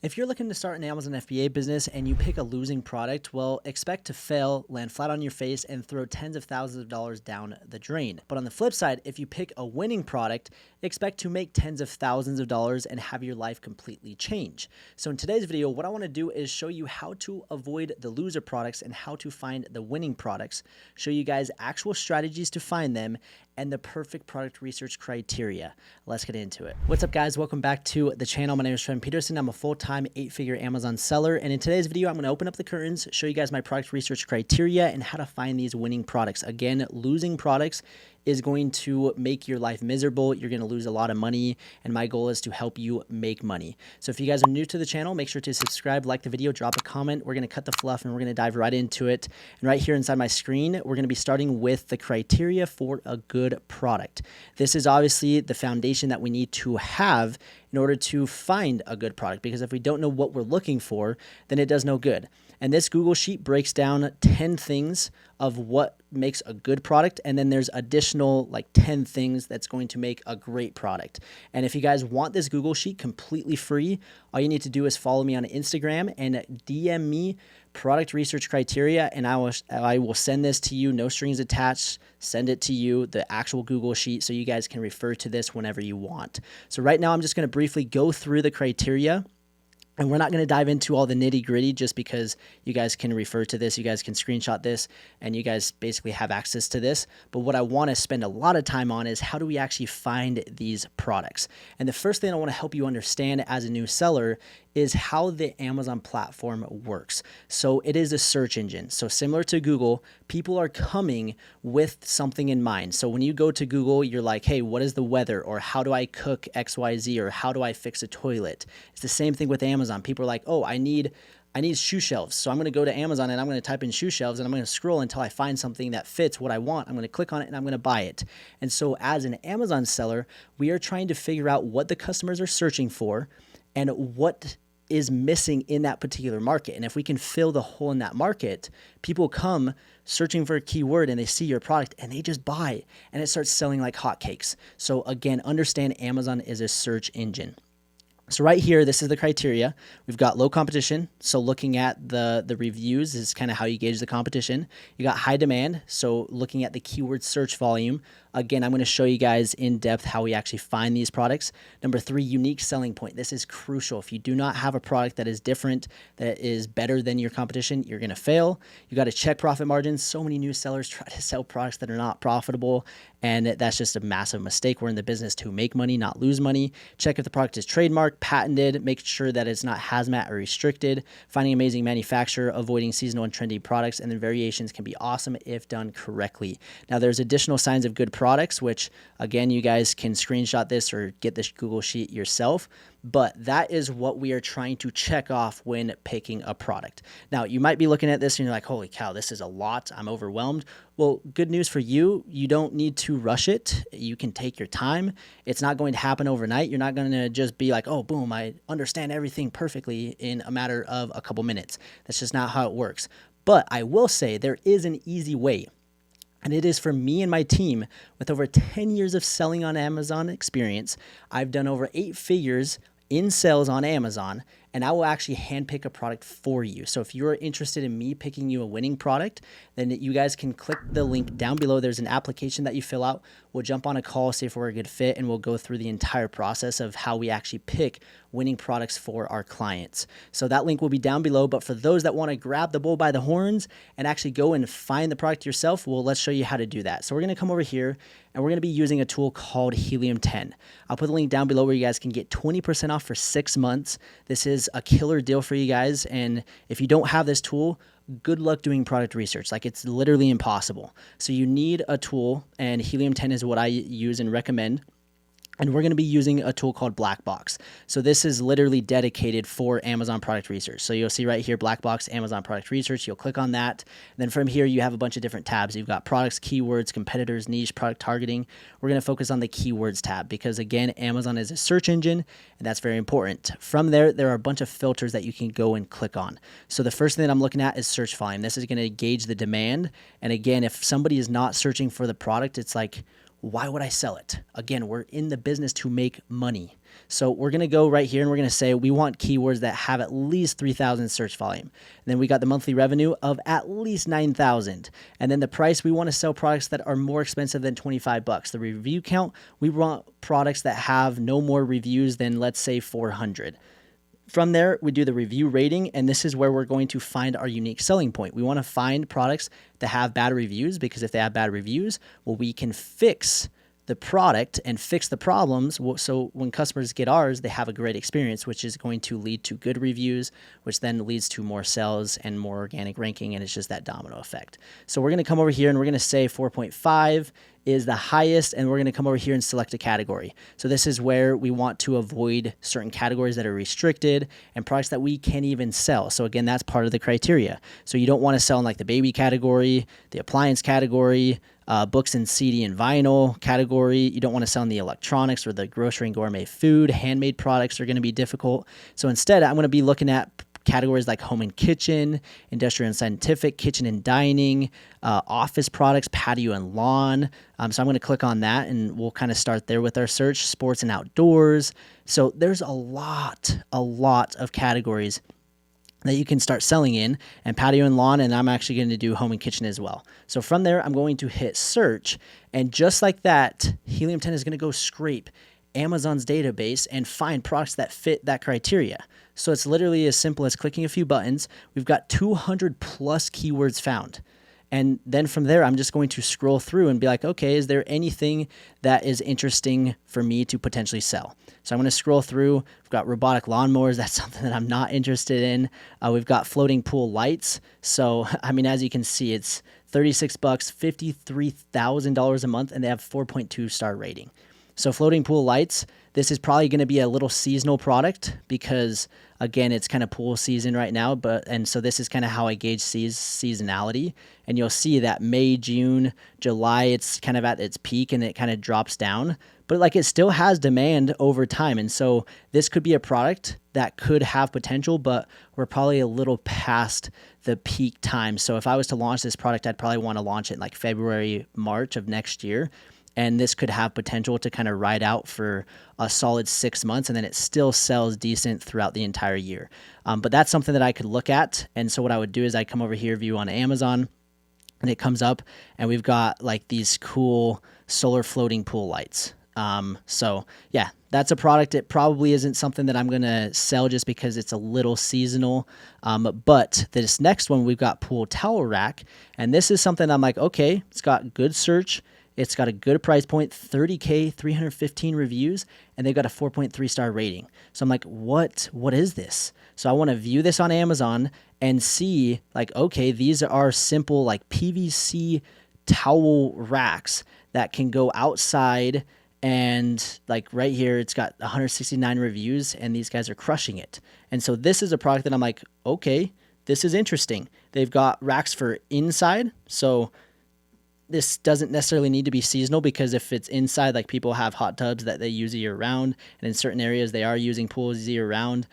If you're looking to start an Amazon FBA business and you pick a losing product, well, expect to fail, land flat on your face, and throw tens of thousands of dollars down the drain. But on the flip side, if you pick a winning product, expect to make tens of thousands of dollars and have your life completely change. So in today's video, what I want to do is show you how to avoid the loser products and how to find the winning products, show you guys actual strategies to find them, and the perfect product research criteria. Let's get into it. What's up, guys? Welcome back to the channel. My name is Trevin Peterson. I'm a full-time 8-figure Amazon seller. And in today's video, I'm going to open up the curtains, show you guys my product research criteria and how to find these winning products. Again, losing products is going to make your life miserable. You're going to lose a lot of money, and my goal is to help you make money. So if you guys are new to the channel, make sure to subscribe, like the video, drop a comment. We're going to cut the fluff and we're going to dive right into it. And right here inside my screen, we're going to be starting with the criteria for a good product. This is obviously the foundation that we need to have in order to find a good product, because if we don't know what we're looking for, then it does no good. And this Google Sheet breaks down 10 things of what makes a good product, and then there's additional like 10 things that's going to make a great product. And if you guys want this Google Sheet completely free, all you need to do is follow me on Instagram and DM me product research criteria, and I will send this to you, no strings attached, send it to you, the actual Google Sheet, so you guys can refer to this whenever you want. So right now I'm just going to briefly go through the criteria. And we're not going to dive into all the nitty gritty just because you guys can refer to this, you guys can screenshot this, and you guys basically have access to this. But what I want to spend a lot of time on is how do we actually find these products? And the first thing I want to help you understand as a new seller is how the Amazon platform works. So it is a search engine. So similar to Google, people are coming with something in mind. So when you go to Google, you're like, hey, what is the weather? Or how do I cook XYZ? Or how do I fix a toilet? It's the same thing with Amazon. People are like, oh, I need shoe shelves. So I'm going to go to Amazon and I'm going to type in shoe shelves and I'm going to scroll until I find something that fits what I want. I'm going to click on it and I'm going to buy it. And so as an Amazon seller, we are trying to figure out what the customers are searching for and what is missing in that particular market. And if we can fill the hole in that market, people come searching for a keyword and they see your product and they just buy, and it starts selling like hotcakes. So again, understand Amazon is a search engine. So right here, this is the criteria. We've got low competition. So looking at the reviews is kind of how you gauge the competition. You got high demand. So looking at the keyword search volume. Again, I'm going to show you guys in depth how we actually find these products. Number 3, unique selling point. This is crucial. If you do not have a product that is different, that is better than your competition, you're going to fail. You got to check profit margins. So many new sellers try to sell products that are not profitable, and that's just a massive mistake. We're in the business to make money, not lose money. Check if the product is trademarked, patented, make sure that it's not hazmat or restricted, finding amazing manufacturer, avoiding seasonal and trendy products, and then variations can be awesome if done correctly. Now, there's additional signs of good products, which again, you guys can screenshot this or get this Google Sheet yourself, but that is what we are trying to check off when picking a product. Now, you might be looking at this and you're like, holy cow, this is a lot. I'm overwhelmed. Well, good news for you. You don't need to rush it. You can take your time. It's not going to happen overnight. You're not going to just be like, oh, boom, I understand everything perfectly in a matter of a couple minutes. That's just not how it works. But I will say there is an easy way. And it is for me and my team with over 10 years of selling on Amazon experience. I've done over 8 figures in sales on Amazon, and I will actually handpick a product for you. So if you're interested in me picking you a winning product, then you guys can click the link down below. There's an application that you fill out. We'll jump on a call, see if we're a good fit, and we'll go through the entire process of how we actually pick winning products for our clients. So that link will be down below. But for those that want to grab the bull by the horns and actually go and find the product yourself, well, let's show you how to do that. So we're going to come over here and we're going to be using a tool called Helium 10. I'll put the link down below where you guys can get 20% off for 6 months. This is a killer deal for you guys. And if you don't have this tool, good luck doing product research. Like, it's literally impossible. So you need a tool, and Helium 10 is what I use and recommend. And we're going to be using a tool called Blackbox. So this is literally dedicated for Amazon product research. So you'll see right here, Blackbox, Amazon product research. You'll click on that. And then from here, you have a bunch of different tabs. You've got products, keywords, competitors, niche, product targeting. We're going to focus on the keywords tab because, again, Amazon is a search engine, and that's very important. From there, there are a bunch of filters that you can go and click on. So the first thing that I'm looking at is search volume. This is going to gauge the demand. And again, if somebody is not searching for the product, it's like, why would I sell it? Again, we're in the business to make money. So we're going to go right here and we're going to say we want keywords that have at least 3,000 search volume. And then we got the monthly revenue of at least 9,000. And then the price, we want to sell products that are more expensive than 25 bucks. The review count, we want products that have no more reviews than, let's say, 400. From there, we do the review rating, and this is where we're going to find our unique selling point. We want to find products that have bad reviews, because if they have bad reviews, well, we can fix the product and fix the problems. So when customers get ours, they have a great experience, which is going to lead to good reviews, which then leads to more sales and more organic ranking. And it's just that domino effect. So we're going to come over here and we're going to say 4.5 is the highest. And we're going to come over here and select a category. So this is where we want to avoid certain categories that are restricted and products that we can't even sell. So again, that's part of the criteria. So you don't want to sell in like the baby category, the appliance category, books and CD and vinyl category. You don't want to sell in the electronics or the grocery and gourmet food. Handmade products are going to be difficult. So instead, I'm going to be looking at categories like home and kitchen, industrial and scientific, kitchen and dining, office products, patio and lawn. So I'm going to click on that and we'll kind of start there with our search. Sports and outdoors. So there's a lot of categories that you can start selling in, and patio and lawn, and I'm actually going to do home and kitchen as well. So from there, I'm going to hit search, and just like that, Helium 10 is going to go scrape Amazon's database and find products that fit that criteria. So it's literally as simple as clicking a few buttons. We've got 200 plus keywords found. And then from there, I'm just going to scroll through and be like, okay, is there anything that is interesting for me to potentially sell? So I'm going to scroll through. We've got robotic lawnmowers. That's something that I'm not interested in. We've got floating pool lights. So, I mean, as you can see, it's 36 bucks, $53,000 a month, and they have 4.2 star rating. So floating pool lights, this is probably going to be a little seasonal product because, again, it's kind of pool season right now. And so this is kind of how I gauge seasonality. And you'll see that May, June, July, it's kind of at its peak and it kind of drops down. But like it still has demand over time. And so this could be a product that could have potential, but we're probably a little past the peak time. So if I was to launch this product, I'd probably want to launch it in like February, March of next year. And this could have potential to kind of ride out for a solid 6 months, and then it still sells decent throughout the entire year. But that's something that I could look at. And so what I would do is I'd come over here, view on Amazon, and it comes up, and we've got like these cool solar floating pool lights. So yeah, that's a product. It probably isn't something that I'm going to sell just because it's a little seasonal. But this next one, we've got pool towel rack, and this is something I'm like, okay, it's got good search. It's got a good price point, 30K, 315 reviews, and they've got a 4.3 star rating. So I'm like, what is this? So I want to view this on Amazon and see like, okay, these are simple like PVC towel racks that can go outside, and like right here, it's got 169 reviews and these guys are crushing it. And so this is a product that I'm like, okay, this is interesting. They've got racks for inside. So this doesn't necessarily need to be seasonal because if it's inside, like people have hot tubs that they use year round, and in certain areas they are using pools year round.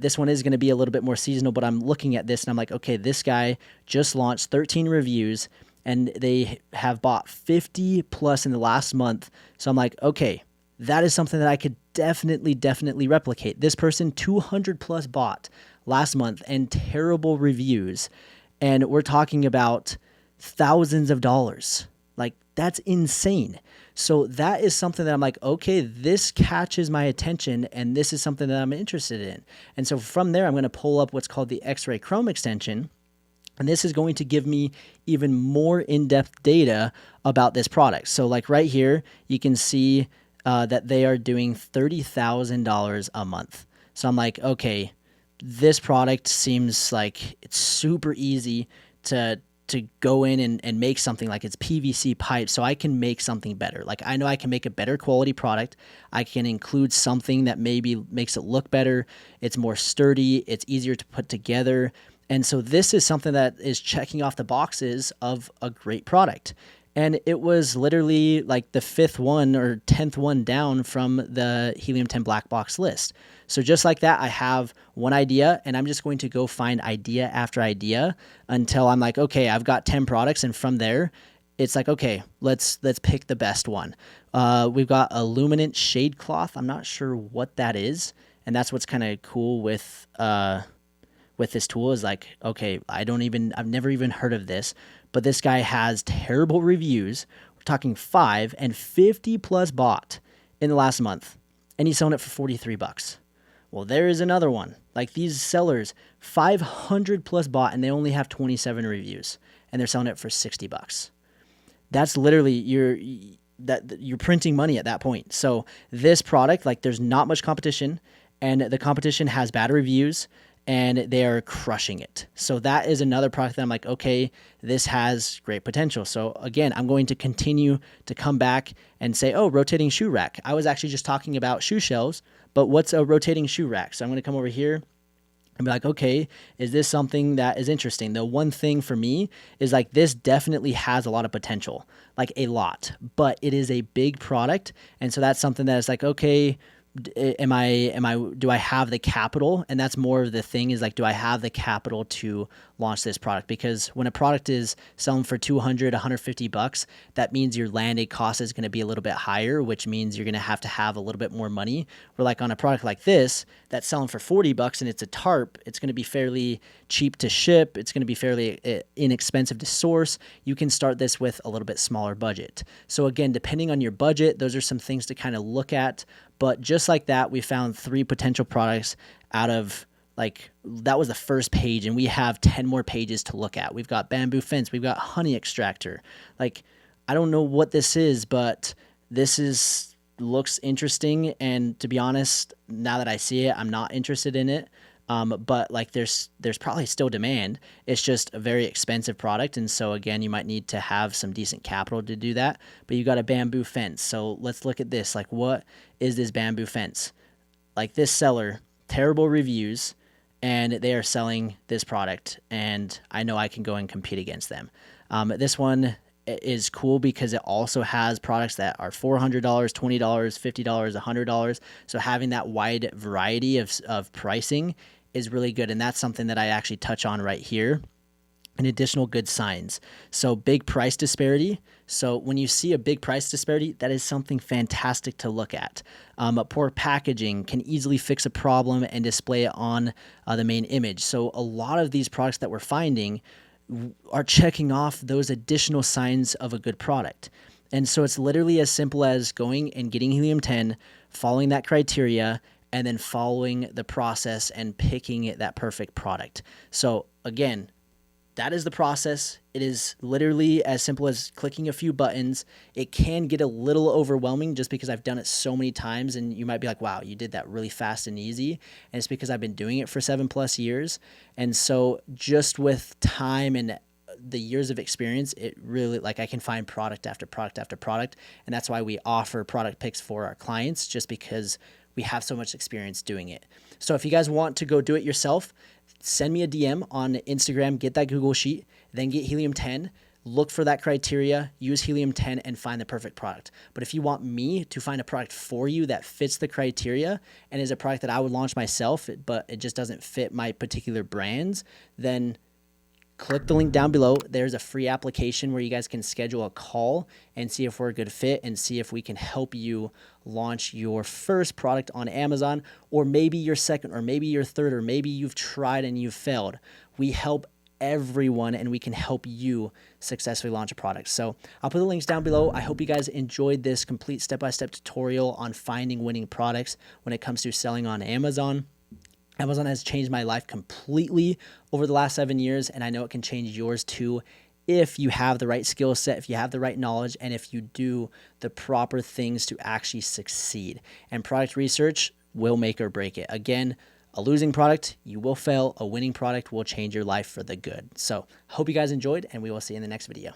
This one is going to be a little bit more seasonal, but I'm looking at this and I'm like, okay, this guy just launched 13 reviews and they have bought 50 plus in the last month. So I'm like, okay, that is something that I could definitely replicate. This person 200 plus bought last month and terrible reviews. And we're talking about thousands of dollars. Like that's insane. So that is something that I'm like, okay, this catches my attention and this is something that I'm interested in. And so from there, I'm going to pull up what's called the X-Ray Chrome extension. And this is going to give me even more in-depth data about this product. So like right here, you can see that they are doing $30,000 a month. So I'm like, okay, this product seems like it's super easy to go in and make something. Like it's PVC pipe, so I can make something better. Like I know I can make a better quality product. I can include something that maybe makes it look better. It's more sturdy. It's easier to put together. And so this is something that is checking off the boxes of a great product. And it was literally like the 5th one or 10th one down from the Helium 10 black box list. So just like that, I have one idea and I'm just going to go find idea after idea until I'm like, okay, I've got 10 products. And from there, it's like, okay, let's pick the best one. We've got a luminant shade cloth. I'm not sure what that is, and that's what's kind of cool with this tool is like, okay, I've never even heard of this, but this guy has terrible reviews. We're talking 5 and 50 plus bought in the last month, and he's selling it for $43. Well, there is another one. Like these sellers, 500 plus bought, and they only have 27 reviews, and they're selling it for $60. That's literally you're printing money at that point. So this product, like there's not much competition, and the competition has bad reviews, and they are crushing it. So that is another product that I'm like, okay, this has great potential. So again, I'm going to continue to come back and say, oh, rotating shoe rack. I was actually just talking about shoe shelves, but what's a rotating shoe rack? So I'm going to come over here and be like, okay, is this something that is interesting? The one thing for me is like this definitely has a lot of potential, like a lot, but it is a big product. And so that's something that is like, okay, do I have the capital? And that's more of the thing is like, do I have the capital to launch this product? Because when a product is selling for $200, $150, that means your landed cost is going to be a little bit higher, which means you're going to have a little bit more money. Where like on a product like this, that's selling for $40 and it's a tarp, it's going to be fairly cheap to ship. It's going to be fairly inexpensive to source. You can start this with a little bit smaller budget. So again, depending on your budget, those are some things to kind of look at. But just like that, we found 3 potential products out of like, that was the first page, and we have 10 more pages to look at. We've got bamboo fence. We've got honey extractor. Like, I don't know what this is, but looks interesting. And to be honest, now that I see it, I'm not interested in it. But like there's probably still demand. It's just a very expensive product. And so again, you might need to have some decent capital to do that, but you got a bamboo fence. So let's look at this. Like, what is this bamboo fence? Like this seller, terrible reviews, and they are selling this product, and I know I can go and compete against them. This one is cool because it also has products that are $400, $20, $50, $100. So having that wide variety of pricing is really good. And that's something that I actually touch on right here. And additional good signs. So big price disparity. So when you see a big price disparity, that is something fantastic to look at. Poor packaging can easily fix a problem and display it on the main image. So a lot of these products that we're finding are checking off those additional signs of a good product. And so it's literally as simple as going and getting Helium 10, following that criteria, and then following the process and picking that perfect product. So again, that is the process. It is literally as simple as clicking a few buttons. It can get a little overwhelming just because I've done it so many times, and you might be like, wow, you did that really fast and easy. And it's because I've been doing it for 7+ years. And so just with time and the years of experience, it really, like, I can find product after product after product. And that's why we offer product picks for our clients, just because we have so much experience doing it. So if you guys want to go do it yourself, send me a DM on Instagram, get that Google Sheet, then get Helium 10, look for that criteria, use Helium 10, and find the perfect product. But if you want me to find a product for you that fits the criteria and is a product that I would launch myself, but it just doesn't fit my particular brands, then click the link down below. There's a free application where you guys can schedule a call and see if we're a good fit and see if we can help you launch your first product on Amazon, or maybe your second, or maybe your third, or maybe you've tried and you've failed. We help everyone, and we can help you successfully launch a product. So I'll put the links down below. I hope you guys enjoyed this complete step-by-step tutorial on finding winning products when it comes to selling on Amazon. Amazon has changed my life completely over the last 7 years, and I know it can change yours too if you have the right skill set, if you have the right knowledge, and if you do the proper things to actually succeed. And product research will make or break it. Again, a losing product, you will fail. A winning product will change your life for the good. So hope you guys enjoyed, and we will see you in the next video.